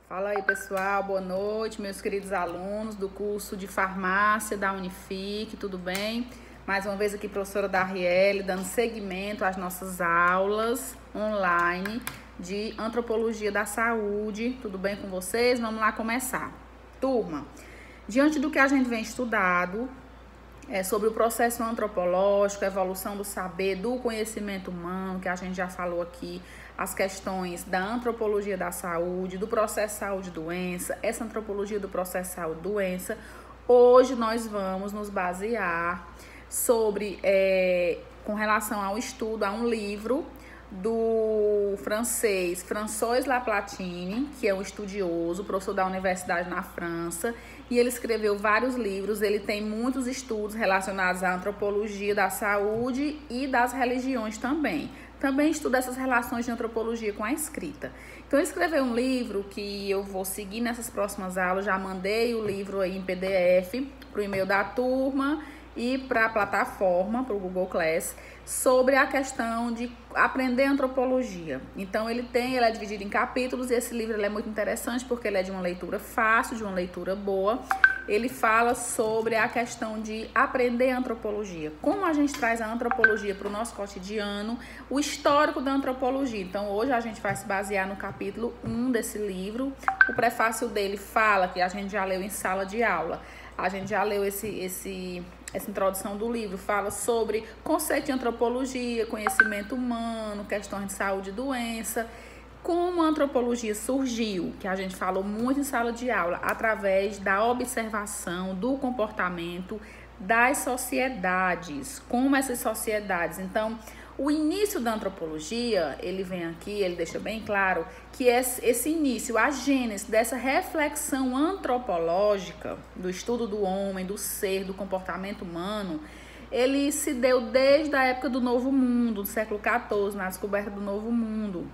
Fala aí, pessoal, boa noite, meus queridos alunos do curso de farmácia da Unifique, tudo bem? Mais uma vez aqui, professora Darielle, dando seguimento às nossas aulas online de antropologia da saúde, tudo bem com vocês? Vamos lá começar. Turma, diante do que a gente vem estudado, sobre o processo antropológico, a evolução do saber, do conhecimento humano, que a gente já falou aqui, as questões da antropologia da saúde, do processo saúde-doença, essa antropologia do processo saúde-doença. Hoje nós vamos nos basear com relação ao estudo, a um livro do francês François Laplatine, que é um estudioso, professor da universidade na França, e ele escreveu vários livros. Ele tem muitos estudos relacionados à antropologia da saúde e das religiões também. Também estuda essas relações de antropologia com a escrita. Então, ele escreveu um livro que eu vou seguir nessas próximas aulas. Já mandei o livro aí em PDF para o e-mail da turma e para a plataforma, para o Google Class, sobre a questão de aprender antropologia. Então, ele é dividido em capítulos, e esse livro é muito interessante porque ele é de uma leitura fácil, de uma leitura boa. Ele fala sobre a questão de aprender antropologia, como a gente traz a antropologia para o nosso cotidiano, o histórico da antropologia. Então, hoje a gente vai se basear no capítulo 1 desse livro. O prefácio dele fala, que a gente já leu em sala de aula, a gente já leu essa introdução do livro, fala sobre conceito de antropologia, conhecimento humano, questões de saúde e doença, como a antropologia surgiu, que a gente falou muito em sala de aula, através da observação do comportamento das sociedades, como essas sociedades. Então, o início da antropologia, ele vem aqui, ele deixa bem claro que esse início, a gênese dessa reflexão antropológica, do estudo do homem, do ser, do comportamento humano, ele se deu desde a época do Novo Mundo, do século XIV, na descoberta do Novo Mundo.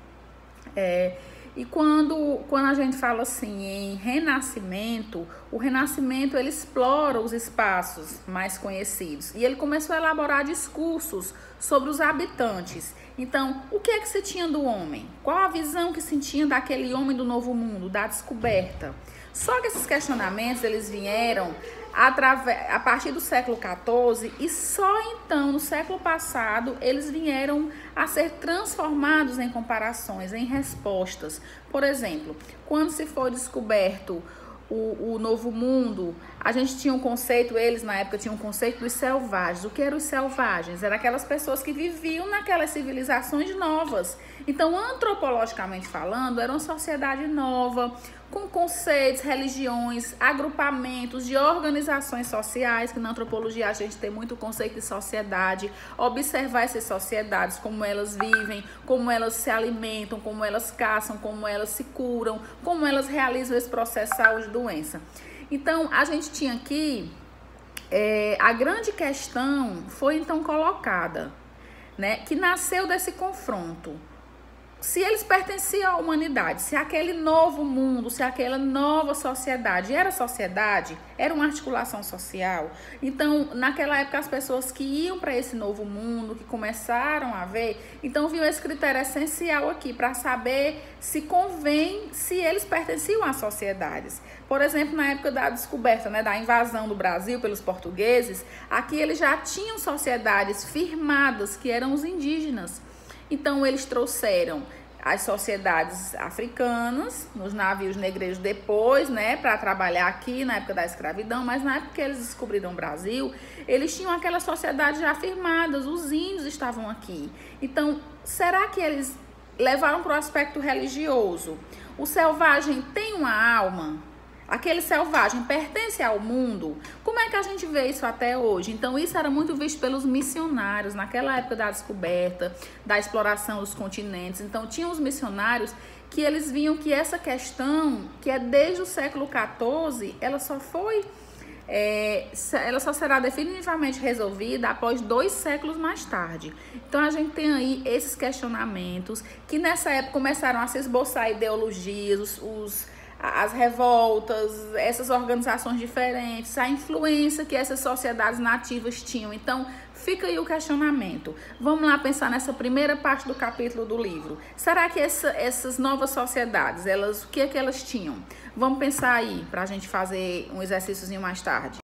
E quando a gente fala assim em renascimento, o renascimento ele explora os espaços mais conhecidos e ele começou a elaborar discursos sobre os habitantes. Então, o que é que se tinha do homem? Qual a visão que se tinha daquele homem do Novo Mundo, da descoberta? Só que esses questionamentos eles vieram a partir do século XIV, e só então, no século passado, eles vieram a ser transformados em comparações, em respostas. Por exemplo, quando se foi descoberto o Novo Mundo, a gente tinha um conceito, eles na época tinham um conceito dos selvagens. O que eram os selvagens? Eram aquelas pessoas que viviam naquelas civilizações novas. Então, antropologicamente falando, era uma sociedade nova, com conceitos, religiões, agrupamentos de organizações sociais, que na antropologia a gente tem muito conceito de sociedade, observar essas sociedades, como elas vivem, como elas se alimentam, como elas caçam, como elas se curam, como elas realizam esse processo de saúde e doença. Então, a gente tinha aqui, a grande questão foi então colocada, né, que nasceu desse confronto. Se eles pertenciam à humanidade, se aquele novo mundo, se aquela nova sociedade era sociedade, era uma articulação social. Então, naquela época, as pessoas que iam para esse novo mundo, que começaram a ver, então viu esse critério essencial aqui para saber se convém, se eles pertenciam às sociedades. Por exemplo, na época da descoberta, né, da invasão do Brasil pelos portugueses, aqui eles já tinham sociedades firmadas, que eram os indígenas. Então, eles trouxeram as sociedades africanas, nos navios negreiros depois, né, para trabalhar aqui na época da escravidão, mas na época que eles descobriram o Brasil, eles tinham aquelas sociedades já firmadas, os índios estavam aqui. Então, será que eles levaram para o aspecto religioso? O selvagem tem uma alma? Aquele selvagem pertence ao mundo? Como é que a gente vê isso até hoje? Então, isso era muito visto pelos missionários, naquela época da descoberta, da exploração dos continentes. Então, tinham os missionários que eles viam que essa questão, que é desde o século XIV, ela só será definitivamente resolvida após 2 séculos mais tarde. Então, a gente tem aí esses questionamentos que nessa época começaram a se esboçar ideologias, as revoltas, essas organizações diferentes, a influência que essas sociedades nativas tinham. Então, fica aí o questionamento. Vamos lá pensar nessa primeira parte do capítulo do livro. Será que essas novas sociedades, o que é que elas tinham? Vamos pensar aí, para a gente fazer um exercíciozinho mais tarde.